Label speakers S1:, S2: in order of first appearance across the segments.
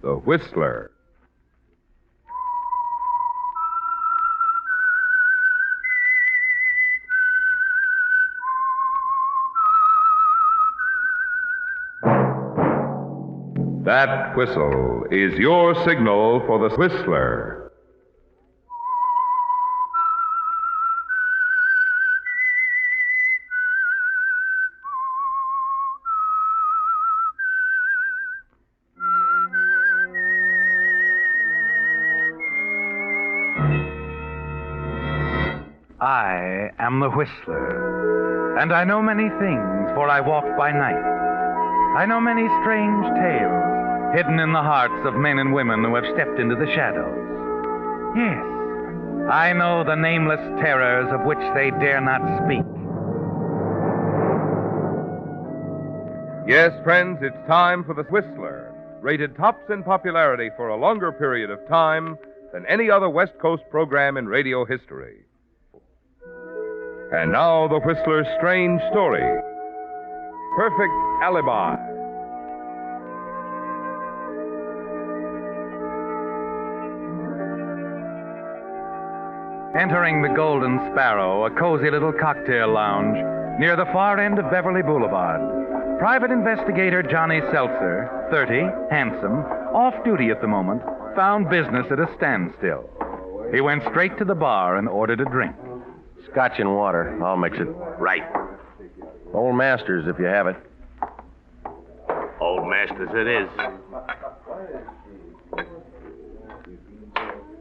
S1: The Whistler. That whistle is your signal for the Whistler.
S2: I am the Whistler, and I know many things, for I walk by night. I know many strange tales hidden in the hearts of men and women who have stepped into the shadows. Yes, I know the nameless terrors of which they dare not speak.
S1: Yes, friends, it's time for the Whistler, rated tops in popularity for a longer period of time than any other West Coast program in radio history. And now, the Whistler's strange story, Perfect Alibi.
S2: Entering the Golden Sparrow, a cozy little cocktail lounge near the far end of Beverly Boulevard, private investigator Johnny Seltzer, 30, handsome, off duty at the moment, found business at a standstill. He went straight to the bar and ordered a drink.
S3: Scotch and water. I'll mix it.
S4: Right.
S3: Old Masters, if you have it.
S4: Old Masters it is.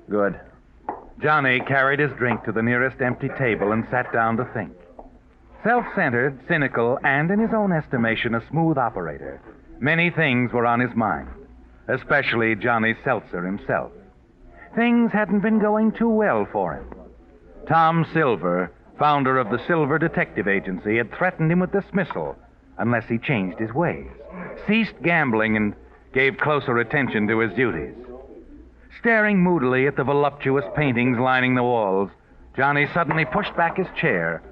S3: Good.
S2: Johnny carried his drink to the nearest empty table and sat down to think. Self-centered, cynical, and, in his own estimation, a smooth operator, many things were on his mind, especially Johnny Seltzer himself. Things hadn't been going too well for him. Tom Silver, founder of the Silver Detective Agency, had threatened him with dismissal unless he changed his ways, ceased gambling, and gave closer attention to his duties. Staring moodily at the voluptuous paintings lining the walls, Johnny suddenly pushed back his chair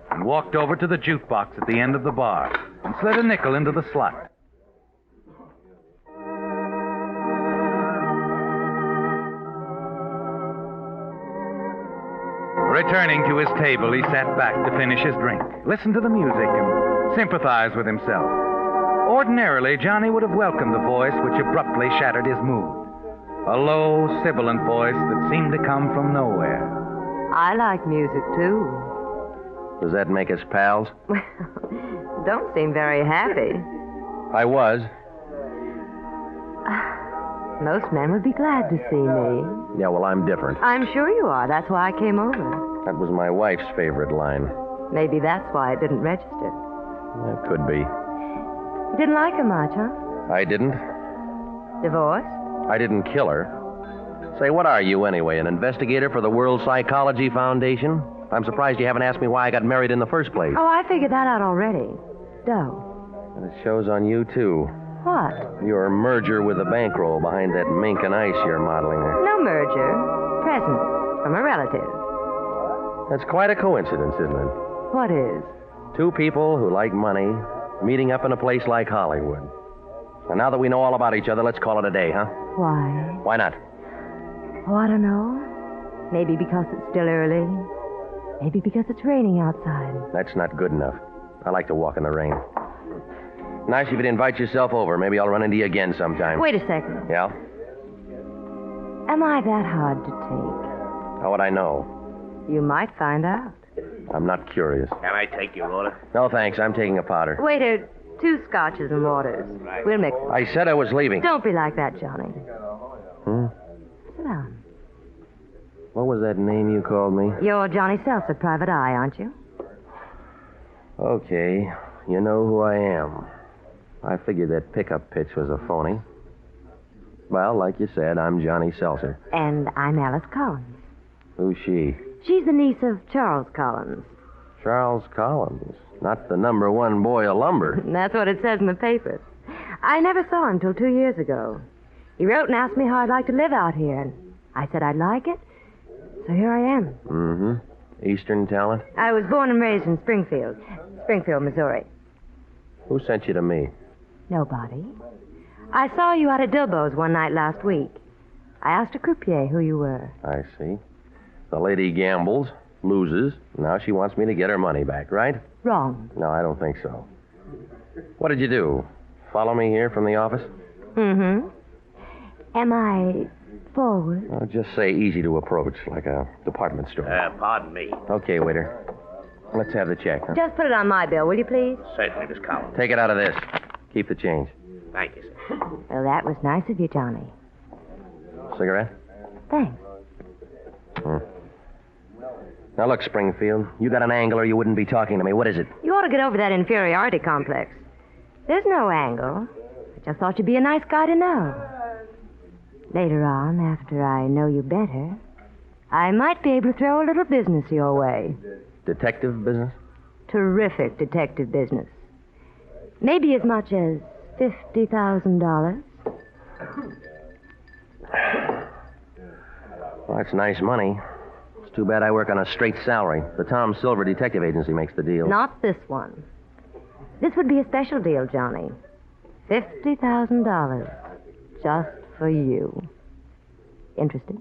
S2: and walked over to the jukebox at the end of the bar and slid a nickel into the slot. Returning to his table, he sat back to finish his drink, listen to the music, and sympathize with himself. Ordinarily, Johnny would have welcomed the voice which abruptly shattered his mood. A low, sibilant voice that seemed to come from nowhere.
S5: I like music, too.
S3: Does that make us pals?
S5: Well, don't seem very happy.
S3: I was.
S5: Most men would be glad to see me.
S3: Yeah, well, I'm different.
S5: I'm sure you are. That's why I came over.
S3: That was my wife's favorite line.
S5: Maybe that's why it didn't register.
S3: That could be.
S5: You didn't like her much, huh?
S3: I didn't.
S5: Divorced?
S3: I didn't kill her. Say, what are you anyway, an investigator for the World Psychology Foundation? I'm surprised you haven't asked me why I got married in the first place.
S5: Oh, I figured that out already. Doe.
S3: And it shows on you, too.
S5: What?
S3: Your merger with the bankroll behind that mink and ice you're modeling there.
S5: No merger. Present. From a relative.
S3: That's quite a coincidence, isn't it?
S5: What is?
S3: Two people who like money meeting up in a place like Hollywood. And now that we know all about each other, let's call it a day, huh?
S5: Why?
S3: Why not?
S5: Oh, I don't know. Maybe because it's still early. Maybe because it's raining outside.
S3: That's not good enough. I like to walk in the rain. Nice if you'd invite yourself over. Maybe I'll run into you again sometime.
S5: Wait a second.
S3: Yeah?
S5: Am I that hard to take?
S3: How would I know?
S5: You might find out.
S3: I'm not curious.
S4: Can I take your order?
S3: No, thanks. I'm taking a powder.
S5: Waiter, 2 scotches and waters.
S4: Right.
S5: We'll mix them.
S3: I said I was leaving.
S5: Don't be like that, Johnny.
S3: Hmm?
S5: Sit down.
S3: What was that name you called me?
S5: You're Johnny Seltzer, Private Eye, aren't you?
S3: Okay. You know who I am. I figured that pickup pitch was a phony. Well, like you said, I'm Johnny Seltzer.
S5: And I'm Alice Collins.
S3: Who's she?
S5: She's the niece of Charles Collins.
S3: Charles Collins. Not the #1 boy of lumber.
S5: That's what it says in the papers. I never saw him till 2 years ago. He wrote and asked me how I'd like to live out here, and I said I'd like it. So here I am.
S3: Mm-hmm. Eastern talent?
S5: I was born and raised in Springfield, Missouri.
S3: Who sent you to me?
S5: Nobody. I saw you out at Dilbo's one night last week. I asked a croupier who you were.
S3: I see. The lady gambles, loses. Now she wants me to get her money back, right?
S5: Wrong.
S3: No, I don't think so. What did you do? Follow me here from the office?
S5: Mm-hmm. Am I forward?
S3: Oh, just say easy to approach, like a department store.
S4: Pardon me.
S3: Okay, waiter. Let's have the check, huh?
S5: Just put it on my bill, will you please?
S4: Certainly, Miss Collins.
S3: Take it out of this. Keep the change.
S4: Thank you, sir.
S5: Well, that was nice of you, Johnny.
S3: Cigarette?
S5: Thanks.
S3: Now, look, Springfield. You got an angle or you wouldn't be talking to me. What is it?
S5: You ought to get over that inferiority complex. There's no angle. I just thought you'd be a nice guy to know. Later on, after I know you better, I might be able to throw a little business your way.
S3: Detective business?
S5: Terrific detective business. Maybe as much as $50,000.
S3: Well, that's nice money. It's too bad I work on a straight salary. The Tom Silver Detective Agency makes the deal.
S5: Not this one. This would be a special deal, Johnny. $50,000. Just for you. Interested?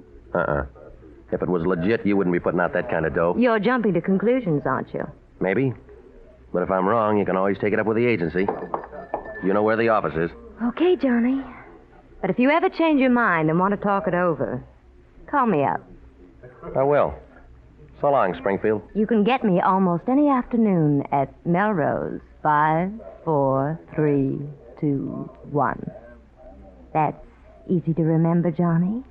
S3: If it was legit, you wouldn't be putting out that kind of dough.
S5: You're jumping to conclusions, aren't you?
S3: Maybe. But if I'm wrong, you can always take it up with the agency. You know where the office is.
S5: Okay, Johnny. But if you ever change your mind and want to talk it over, call me up.
S3: I will. So long, Springfield.
S5: You can get me almost any afternoon at Melrose. 5, 4, 3, 2, 1. That's easy to remember, Johnny.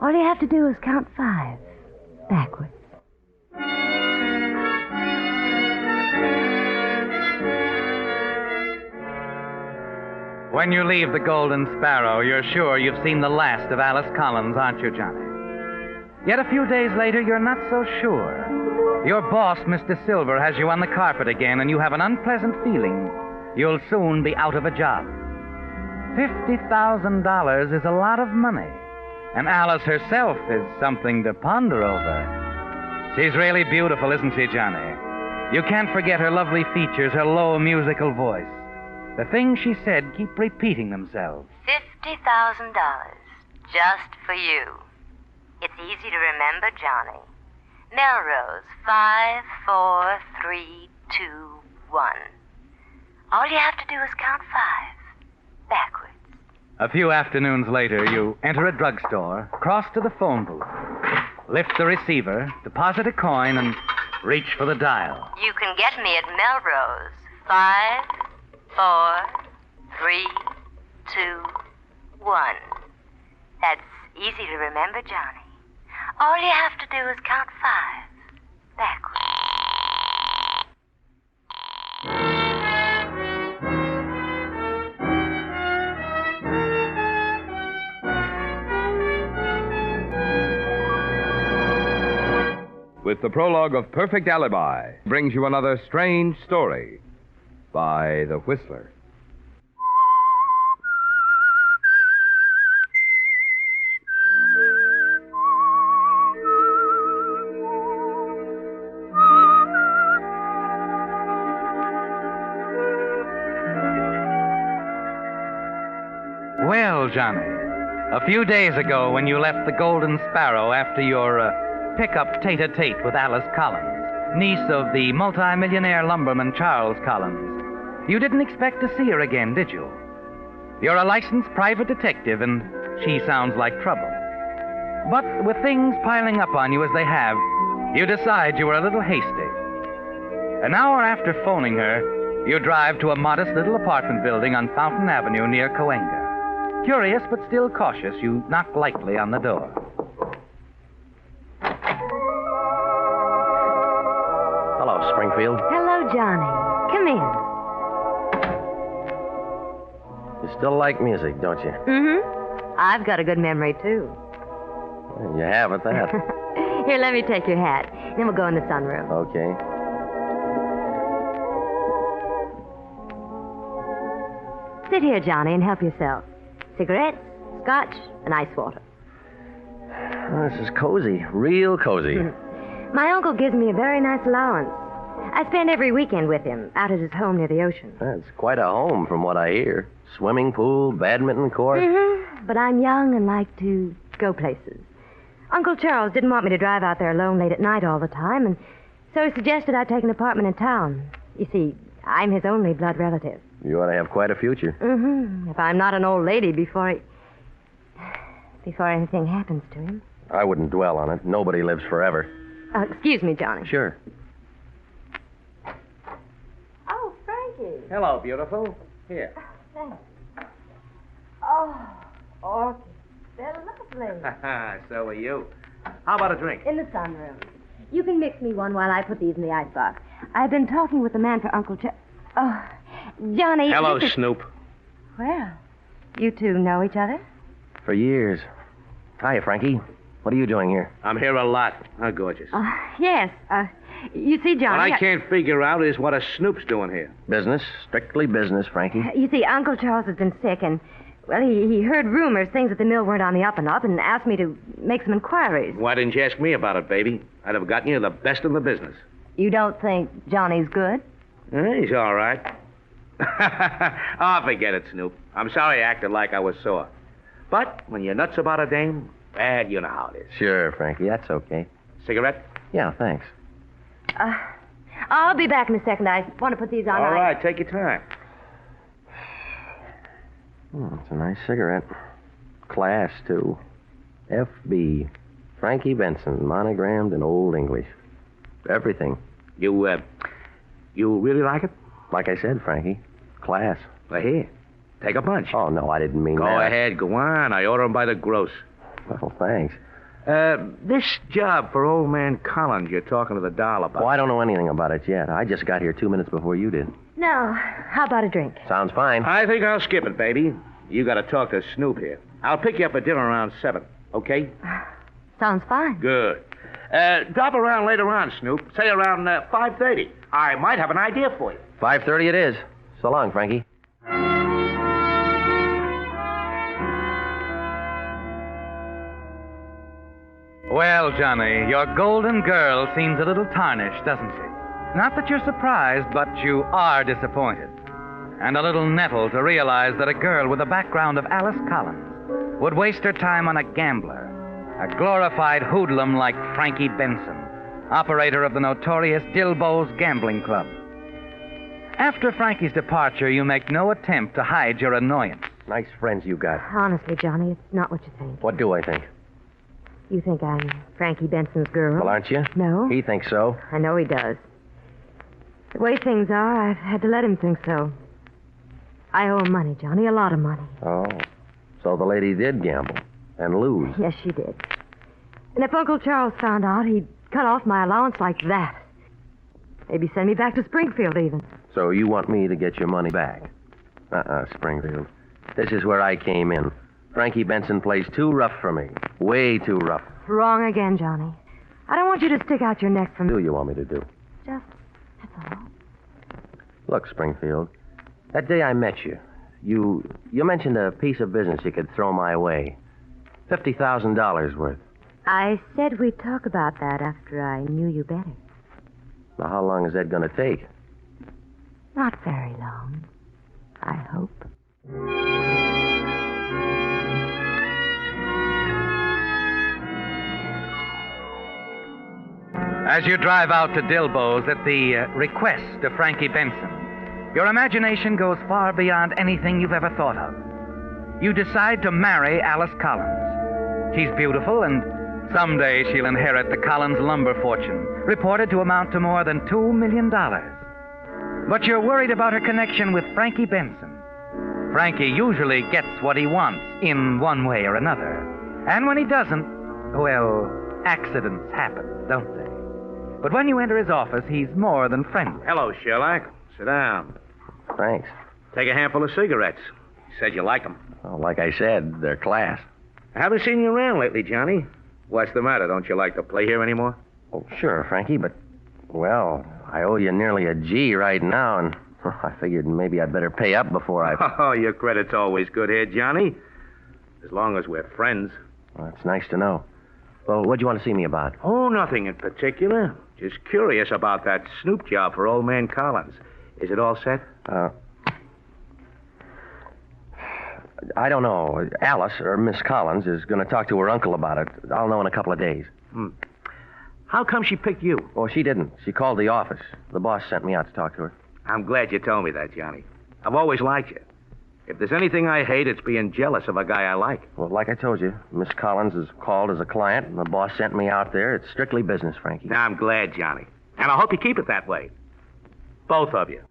S5: All you have to do is count 5 backwards.
S2: When you leave the Golden Sparrow, you're sure you've seen the last of Alice Collins, aren't you, Johnny? Yet a few days later, you're not so sure. Your boss, Mr. Silver, has you on the carpet again, and you have an unpleasant feeling you'll soon be out of a job. $50,000 is a lot of money, and Alice herself is something to ponder over. She's really beautiful, isn't she, Johnny? You can't forget her lovely features, her low musical voice. The things she said keep repeating themselves.
S5: $50,000. Just for you. It's easy to remember, Johnny. Melrose, 5, 4, 3, 2, 1. All you have to do is count 5 backwards.
S2: A few afternoons later, you enter a drugstore, cross to the phone booth, lift the receiver, deposit a coin, and reach for the dial.
S5: You can get me at Melrose, 5, 4, 3, 2, 1. That's easy to remember, Johnny. All you have to do is count 5 backwards.
S1: With the prologue of Perfect Alibi, brings you another strange story by The Whistler.
S2: Well, Johnny, a few days ago when you left the Golden Sparrow after your pick-up tete-a-tete with Alice Collins, niece of the multimillionaire lumberman Charles Collins, you didn't expect to see her again, did you? You're a licensed private detective, and she sounds like trouble. But with things piling up on you as they have, you decide you were a little hasty. An hour after phoning her, you drive to a modest little apartment building on Fountain Avenue near Cahuenga. Curious but still cautious, you knock lightly on the door.
S3: Hello, Springfield.
S5: Hello, Johnny. Come in.
S3: You still like music, don't you?
S5: Mm-hmm. I've got a good memory, too.
S3: You have at that.
S5: Here, let me take your hat. Then we'll go in the sunroom.
S3: Okay.
S5: Sit here, Johnny, and help yourself. Cigarettes, scotch, and ice water.
S3: Oh, this is cozy. Real cozy.
S5: My uncle gives me a very nice allowance. I spend every weekend with him, out at his home near the ocean.
S3: That's quite a home from what I hear. Swimming pool, badminton court.
S5: Mm-hmm. But I'm young and like to go places. Uncle Charles didn't want me to drive out there alone late at night all the time, and so he suggested I take an apartment in town. You see, I'm his only blood relative.
S3: You ought to have quite a future.
S5: Mm-hmm. If I'm not an old lady before anything happens to him.
S3: I wouldn't dwell on it. Nobody lives forever.
S5: Excuse me, Johnny.
S3: Sure.
S5: Oh, Frankie.
S4: Hello, beautiful. Here.
S5: Thanks. Oh, orchids. They're lovely.
S4: So are you. How about a drink?
S5: In the sunroom. You can mix me one while I put these in the icebox. I've been talking with the man for Uncle Oh, Johnny.
S4: Hello,
S5: this is...
S4: Snoop.
S5: Well, you two know each other?
S3: For years. Hiya, Frankie. What are you doing here?
S4: I'm here a lot. How gorgeous.
S5: Yes. You see, Johnny...
S4: What I can't figure out is what a Snoop's doing here.
S3: Business. Strictly business, Frankie.
S5: You see, Uncle Charles has been sick, and, well, he heard rumors, things at the mill weren't on the up and up, and asked me to make some inquiries.
S4: Why didn't you ask me about it, baby? I'd have gotten you the best in the business.
S5: You don't think Johnny's good?
S4: He's all right. Oh, forget it, Snoop. I'm sorry I acted like I was sore. But when you're nuts about a dame, well, you know how it is.
S3: Sure, Frankie. That's okay.
S4: Cigarette?
S3: Yeah, thanks.
S5: I'll be back in a second. I want to put these on.
S4: All right, take your time.
S3: It's a nice cigarette. Class, too. F.B. Frankie Benson, monogrammed in Old English. Everything.
S4: You really like it?
S3: Like I said, Frankie. Class.
S4: Well, here. Take a bunch.
S3: Oh, no, I didn't mean
S4: Go
S3: that.
S4: ahead, go on. I order them by the gross.
S3: Well, thanks.
S4: This job for old man Collins you're talking to the doll about.
S3: Oh, I don't know anything about it yet. I just got here 2 minutes before you did.
S5: No. How about a drink?
S3: Sounds fine.
S4: I think I'll skip it, baby. You got to talk to Snoop here. I'll pick you up at dinner around 7, okay?
S5: Sounds fine.
S4: Good. Drop around later on, Snoop. Say around 5:30. I might have an idea for you.
S3: 5:30 it is. So long, Frankie.
S2: Well, Johnny, your golden girl seems a little tarnished, doesn't she? Not that you're surprised, but you are disappointed. And a little nettled to realize that a girl with the background of Alice Collins would waste her time on a gambler, a glorified hoodlum like Frankie Benson, operator of the notorious Dilbo's Gambling Club. After Frankie's departure, you make no attempt to hide your annoyance.
S3: Nice friends you got.
S5: Honestly, Johnny, it's not what you think.
S3: What do I think?
S5: You think I'm Frankie Benson's girl?
S3: Well, aren't you?
S5: No.
S3: He thinks so.
S5: I know he does. The way things are, I've had to let him think so. I owe him money, Johnny, a lot of money.
S3: Oh. So the lady did gamble and lose.
S5: Yes, she did. And if Uncle Charles found out, he'd cut off my allowance like that. Maybe send me back to Springfield, even.
S3: So you want me to get your money back? Springfield. This is where I came in. Frankie Benson plays too rough for me. Way too rough.
S5: Wrong again, Johnny. I don't want you to stick out your neck for me.
S3: What do you want me to do?
S5: Just, that's all.
S3: Look, Springfield, that day I met you, you mentioned a piece of business you could throw my way. $50,000 worth.
S5: I said we'd talk about that after I knew you better.
S3: Now, how long is that going to take?
S5: Not very long, I hope.
S2: As you drive out to Dilbo's at the request of Frankie Benson, your imagination goes far beyond anything you've ever thought of. You decide to marry Alice Collins. She's beautiful, and someday she'll inherit the Collins lumber fortune, reported to amount to more than $2 million. But you're worried about her connection with Frankie Benson. Frankie usually gets what he wants in one way or another. And when he doesn't, well, accidents happen, don't they? But when you enter his office, he's more than friendly.
S4: Hello, Sherlock. Sit down.
S3: Thanks.
S4: Take a handful of cigarettes. You said you like them.
S3: Well, like I said, they're class.
S4: I haven't seen you around lately, Johnny. What's the matter? Don't you like to play here anymore?
S3: Oh, sure, Frankie, but, well, I owe you nearly a G right now, and I figured maybe I'd better pay up before I...
S4: Oh, your credit's always good here, Johnny. As long as we're friends.
S3: Well, that's nice to know. Well, what do you want to see me about?
S4: Oh, nothing in particular. Just curious about that snoop job for old man Collins. Is it all set?
S3: I don't know. Alice, or Miss Collins, is going to talk to her uncle about it. I'll know in a couple of days.
S4: How come she picked you?
S3: Oh, she didn't. She called the office. The boss sent me out to talk to her.
S4: I'm glad you told me that, Johnny. I've always liked you. If there's anything I hate, it's being jealous of a guy I like.
S3: Well, like I told you, Miss Collins is called as a client, and the boss sent me out there. It's strictly business, Frankie.
S4: Now, I'm glad, Johnny. And I hope you keep it that way. Both of you.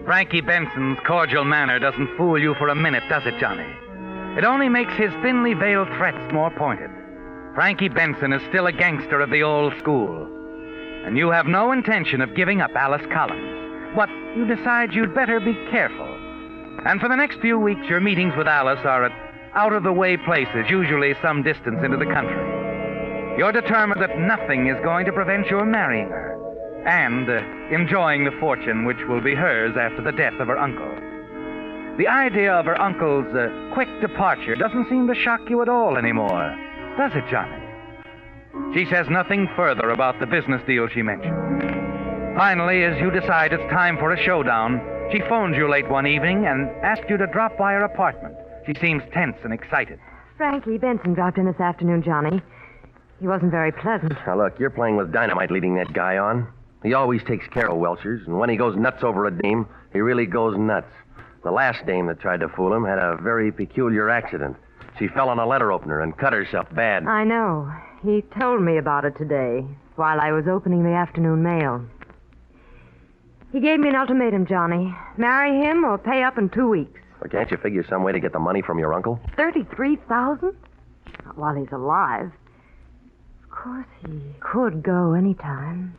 S2: Frankie Benson's cordial manner doesn't fool you for a minute, does it, Johnny? It only makes his thinly veiled threats more pointed. Frankie Benson is still a gangster of the old school. And you have no intention of giving up Alice Collins. But you decide you'd better be careful. And for the next few weeks, your meetings with Alice are at out-of-the-way places, usually some distance into the country. You're determined that nothing is going to prevent your marrying her and enjoying the fortune which will be hers after the death of her uncle. The idea of her uncle's quick departure doesn't seem to shock you at all anymore, does it, Johnny? She says nothing further about the business deal she mentioned. Finally, as you decide it's time for a showdown, she phones you late one evening and asks you to drop by her apartment. She seems tense and excited.
S6: Frankie Benson dropped in this afternoon, Johnny. He wasn't very pleasant.
S3: Now, look, you're playing with dynamite leading that guy on. He always takes care of Welchers, and when he goes nuts over a dame, he really goes nuts. The last dame that tried to fool him had a very peculiar accident. She fell on a letter opener and cut herself bad.
S6: I know. He told me about it today, while I was opening the afternoon mail. He gave me an ultimatum, Johnny. Marry him or pay up in 2 weeks.
S3: Well, can't you figure some way to get the money from your uncle?
S6: $33,000? Not while he's alive. Of course, he could go any time.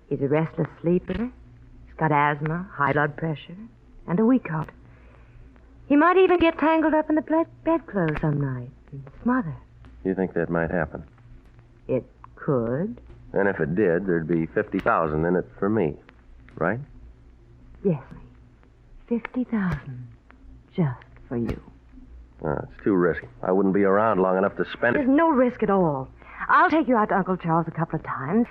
S6: He's a restless sleeper. He's got asthma, high blood pressure, and a weak heart. He might even get tangled up in the bedclothes some night and smother.
S3: You think that might happen?
S6: It could.
S3: And if it did, there'd be $50,000 in it for me, right?
S6: Yes, $50,000 just for you.
S3: It's too risky. I wouldn't be around long enough to spend it.
S6: There's no risk at all. I'll take you out to Uncle Charles a couple of times.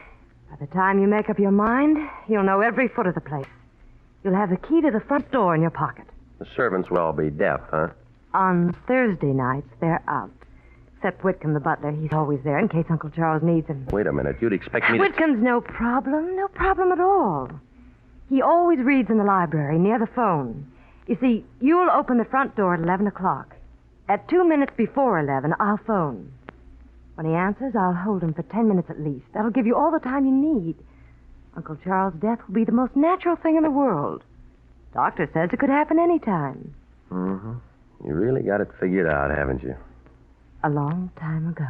S6: By the time you make up your mind, you'll know every foot of the place. You'll have the key to the front door in your pocket.
S3: The servants will all be deaf, huh?
S6: On Thursday nights, they're out. Except Whitcomb, the butler. He's always there in case Uncle Charles needs him.
S3: Wait a minute. You'd expect me to...
S6: Whitcomb's no problem. No problem at all. He always reads in the library near the phone. You see, you'll open the front door at 11 o'clock. At 2 minutes before 11, I'll phone. When he answers, I'll hold him for 10 minutes at least. That'll give you all the time you need. Uncle Charles' death will be the most natural thing in the world. Doctor says it could happen any time.
S3: Mm-hmm. You really got it figured out, haven't you?
S6: A long time ago.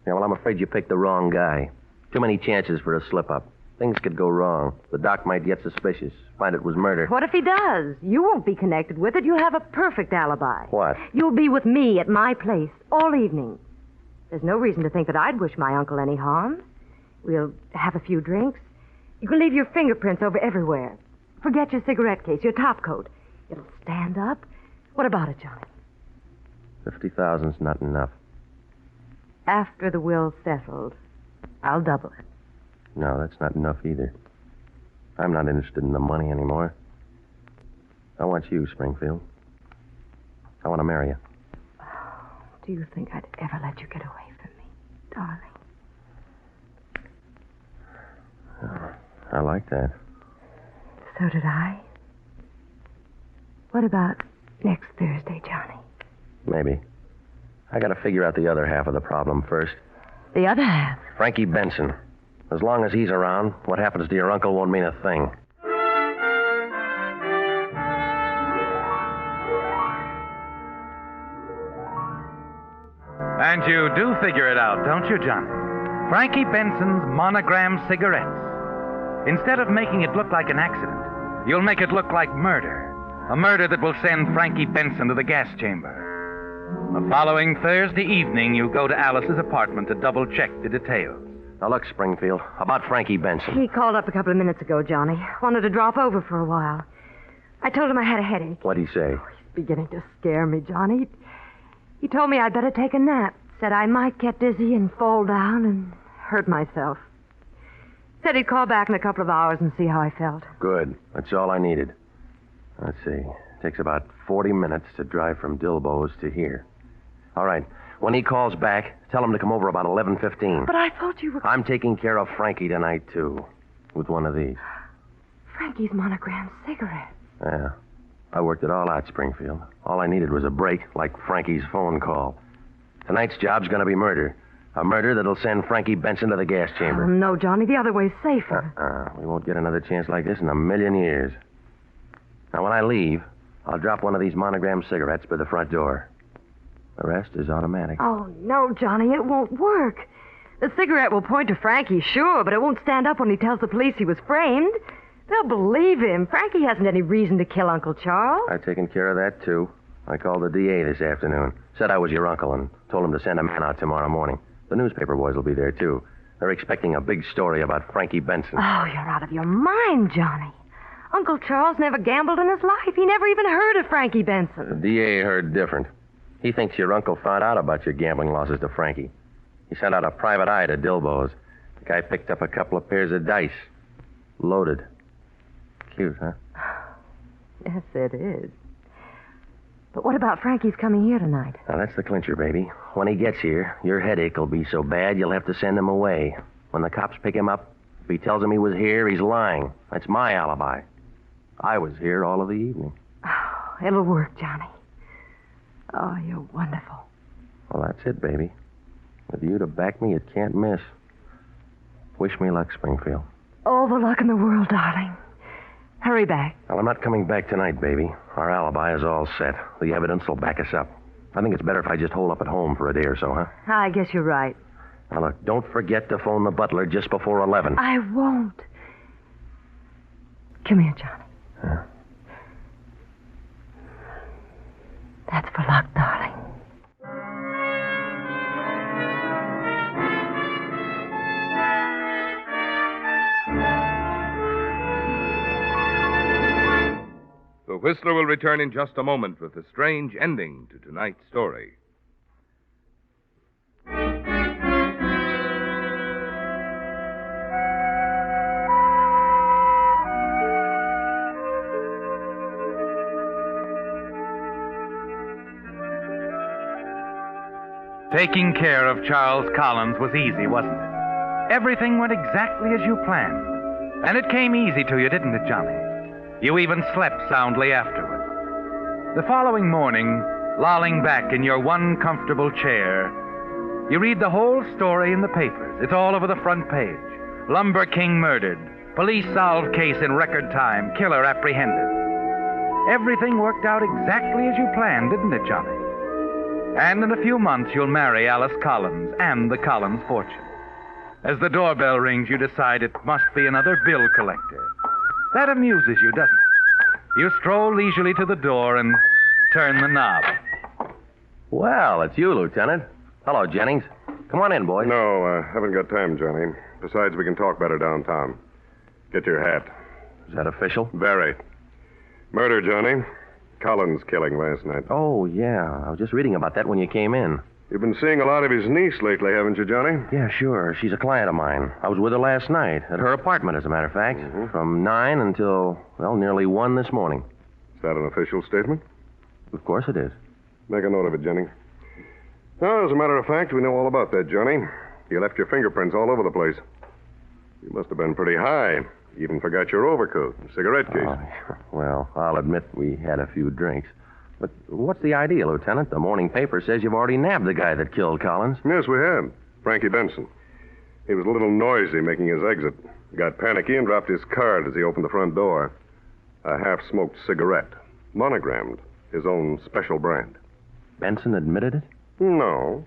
S3: Yeah, well, I'm afraid you picked the wrong guy. Too many chances for a slip-up. Things could go wrong. The doc might get suspicious, find it was murder.
S6: What if he does? You won't be connected with it. You'll have a perfect alibi.
S3: What?
S6: You'll be with me at my place all evening. There's no reason to think that I'd wish my uncle any harm. We'll have a few drinks. You can leave your fingerprints over everywhere. Forget your cigarette case, your top coat. It'll stand up. What about it, Johnny?
S3: $50,000's not enough.
S6: After the will's settled, I'll double it.
S3: No, that's not enough either. I'm not interested in the money anymore. I want you, Springfield. I want to marry you.
S6: Do you think I'd ever let you get away from me, darling?
S3: I like that.
S6: So did I. What about next Thursday, Johnny?
S3: Maybe. I got to figure out the other half of the problem first.
S6: The other half?
S3: Frankie Benson. As long as he's around, what happens to your uncle won't mean a thing.
S2: And you do figure it out, don't you, Johnny? Frankie Benson's monogram cigarettes. Instead of making it look like an accident, you'll make it look like murder. A murder that will send Frankie Benson to the gas chamber. The following Thursday evening, you go to Alice's apartment to double-check the details.
S3: Now, look, Springfield, about Frankie Benson.
S6: He called up a couple of minutes ago, Johnny. Wanted to drop over for a while. I told him I had a headache.
S3: What'd he say?
S6: He's beginning to scare me, Johnny. He told me I'd better take a nap. Said I might get dizzy and fall down and hurt myself. Said he'd call back in a couple of hours and see how I felt.
S3: Good. That's all I needed. Let's see. It takes about 40 minutes to drive from Dilbo's to here. All right. When he calls back, tell him to come over about 11:15.
S6: But I thought you were...
S3: I'm taking care of Frankie tonight, too, with one of these.
S6: Frankie's monogrammed cigarette.
S3: Yeah. I worked it all out, Springfield. All I needed was a break, like Frankie's phone call. Tonight's job's going to be murder. A murder that'll send Frankie Benson to the gas chamber.
S6: Oh, no, Johnny. The other way's safer.
S3: We won't get another chance like this in a million years. Now, when I leave, I'll drop one of these monogrammed cigarettes by the front door. The rest is automatic.
S6: Oh, no, Johnny. It won't work. The cigarette will point to Frankie, sure, but it won't stand up when he tells the police he was framed. They'll believe him. Frankie hasn't any reason to kill Uncle Charles.
S3: I've taken care of that, too. I called the DA this afternoon. Said I was your uncle and told him to send a man out tomorrow morning. The newspaper boys will be there, too. They're expecting a big story about Frankie Benson.
S6: Oh, you're out of your mind, Johnny. Uncle Charles never gambled in his life. He never even heard of Frankie Benson.
S3: The DA heard different. He thinks your uncle found out about your gambling losses to Frankie. He sent out a private eye to Dilbo's. The guy picked up a couple of pairs of dice. Loaded. Cute, huh?
S6: Yes, it is. But what about Frankie's coming here tonight?
S3: Now, that's the clincher, baby. When he gets here, your headache will be so bad you'll have to send him away. When the cops pick him up, if he tells them he was here, he's lying. That's my alibi. I was here all of the evening.
S6: Oh, it'll work, Johnny. Oh, you're wonderful.
S3: Well, that's it, baby. With you to back me, it can't miss. Wish me luck, Springfield.
S6: All the luck in the world, darling. Hurry back.
S3: Well, I'm not coming back tonight, baby. Our alibi is all set. The evidence will back us up. I think it's better if I just hole up at home for a day or so, huh?
S6: I guess you're right.
S3: Now, look, don't forget to phone the butler just before 11.
S6: I won't. Come here, Johnny.
S3: Huh?
S6: That's for luck, darling.
S1: The Whistler will return in just a moment with a strange ending to tonight's story.
S2: Taking care of Charles Collins was easy, wasn't it? Everything went exactly as you planned. And it came easy to you, didn't it, Johnny? You even slept soundly afterward. The following morning, lolling back in your one comfortable chair, you read the whole story in the papers. It's all over the front page. Lumber King murdered. Police solved case in record time. Killer apprehended. Everything worked out exactly as you planned, didn't it, Johnny? And in a few months, you'll marry Alice Collins and the Collins fortune. As the doorbell rings, you decide it must be another bill collector. That amuses you, doesn't it? You stroll leisurely to the door and turn the knob.
S3: Well, it's you, Lieutenant. Hello, Jennings. Come on in, boys.
S7: No, haven't got time, Johnny. Besides, we can talk better downtown. Get your hat.
S3: Is that official?
S7: Very. Murder, Johnny. Collins killing last night.
S3: Oh, yeah. I was just reading about that when you came in.
S7: You've been seeing a lot of his niece lately, haven't you, Johnny?
S3: Yeah, sure. She's a client of mine. I was with her last night, at her apartment, as a matter of fact. From 9 until, well, nearly 1 this morning.
S7: Is that an official statement?
S3: Of course it is.
S7: Make a note of it, Jennings. Well, as a matter of fact, we know all about that, Johnny. You left your fingerprints all over the place. You must have been pretty high. You even forgot your overcoat and cigarette case.
S3: Oh, well, I'll admit we had a few drinks. But what's the idea, Lieutenant? The morning paper says you've already nabbed the guy that killed Collins.
S7: Yes, we have. Frankie Benson. He was a little noisy making his exit. Got panicky and dropped his card as he opened the front door. A half-smoked cigarette. Monogrammed. His own special brand.
S3: Benson admitted it?
S7: No.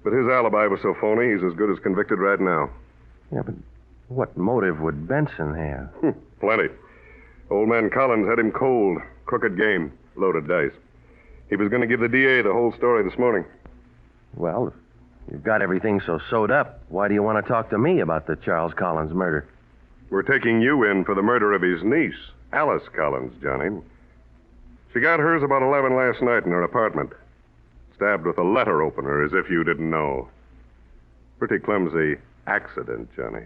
S7: But his alibi was so phony, he's as good as convicted right now.
S3: Yeah, but what motive would Benson have?
S7: Plenty. Old man Collins had him cold. Crooked game. Loaded dice. He was going to give the DA the whole story this morning.
S3: Well, if you've got everything so sewed up, why do you want to talk to me about the Charles Collins murder?
S7: We're taking you in for the murder of his niece, Alice Collins, Johnny. She got hers about 11 last night in her apartment. stabbed with a letter opener as if you didn't know. Pretty clumsy accident, Johnny.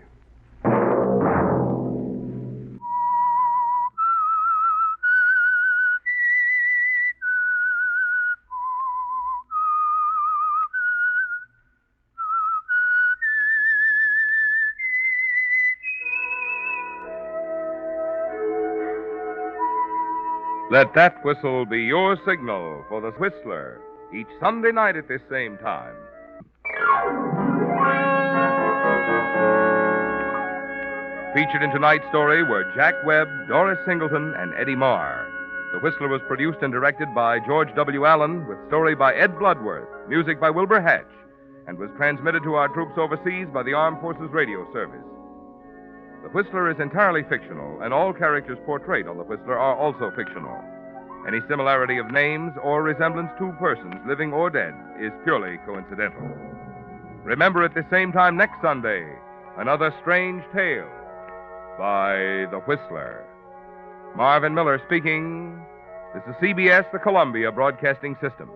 S1: Let that whistle be your signal for the Whistler, each Sunday night at this same time. Featured in tonight's story were Jack Webb, Doris Singleton, and Eddie Marr. The Whistler was produced and directed by George W. Allen, with story by Ed Bloodworth, music by Wilbur Hatch, and was transmitted to our troops overseas by the Armed Forces Radio Service. The Whistler is entirely fictional, and all characters portrayed on The Whistler are also fictional. Any similarity of names or resemblance to persons, living or dead, is purely coincidental. Remember at the same time next Sunday, another strange tale by The Whistler. Marvin Miller speaking. This is CBS, the Columbia Broadcasting System.